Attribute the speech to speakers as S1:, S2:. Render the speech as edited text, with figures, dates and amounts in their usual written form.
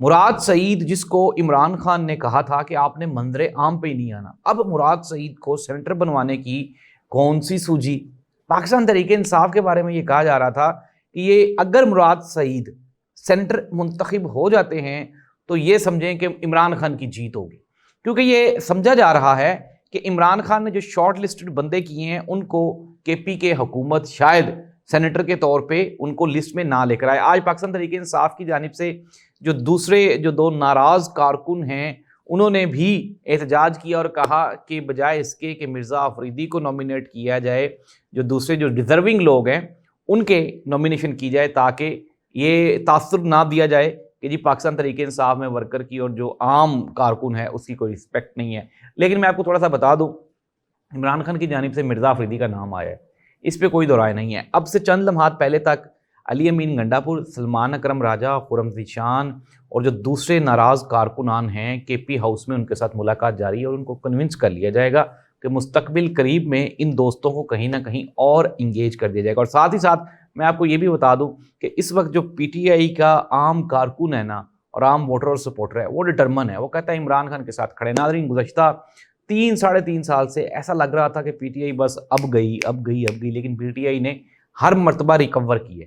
S1: مراد سعید جس کو عمران خان نے کہا تھا کہ آپ نے منظر عام پہ ہی نہیں آنا، اب مراد سعید کو سینیٹر بنوانے کی کون سی سوجی؟ پاکستان تحریک انصاف کے بارے میں یہ کہا جا رہا تھا کہ یہ اگر مراد سعید سینیٹر منتخب ہو جاتے ہیں تو یہ سمجھیں کہ عمران خان کی جیت ہوگی، کیونکہ یہ سمجھا جا رہا ہے کہ عمران خان نے جو شارٹ لسٹڈ بندے کیے ہیں ان کو کے پی کے حکومت شاید سینیٹر کے طور پہ ان کو لسٹ میں نہ لے کر آئے۔ آج پاکستان تحریک انصاف کی جانب سے جو دو ناراض کارکن ہیں انہوں نے بھی احتجاج کیا اور کہا کہ بجائے اس کے کہ مرزا آفریدی کو نومینیٹ کیا جائے، جو دوسرے جو ڈیزرونگ لوگ ہیں ان کے نومینیشن کی جائے، تاکہ یہ تاثر نہ دیا جائے کہ جی پاکستان تحریک انصاف میں ورکر کی اور جو عام کارکن ہے اس کی کوئی رسپیکٹ نہیں ہے۔ لیکن میں آپ کو تھوڑا سا بتا دوں، عمران خان کی جانب سے مرزا آفریدی کا نام آیا ہے، اس پہ کوئی دو رائے نہیں ہے۔ اب سے چند لمحات پہلے تک علی امین گنڈا پور، سلمان اکرم راجہ، خرم ذیشان اور جو دوسرے ناراض کارکنان ہیں کے پی ہاؤس میں ان کے ساتھ ملاقات جاری ہے اور ان کو کنونس کر لیا جائے گا کہ مستقبل قریب میں ان دوستوں کو کہیں نہ کہیں اور انگیج کر دیا جائے گا۔ اور ساتھ ہی ساتھ میں آپ کو یہ بھی بتا دوں کہ اس وقت جو پی ٹی آئی کا عام کارکن ہے نا اور عام ووٹر اور سپورٹر ہے، وہ ڈٹرمن ہے، وہ کہتا ہے عمران خان کے ساتھ کھڑے۔ ناظرین، گزشتہ 3 ساڑھے 3 سال سے ایسا لگ رہا تھا کہ پی ٹی آئی بس اب گئی، لیکن پی ٹی آئی نے ہر مرتبہ ریکور کی ہے۔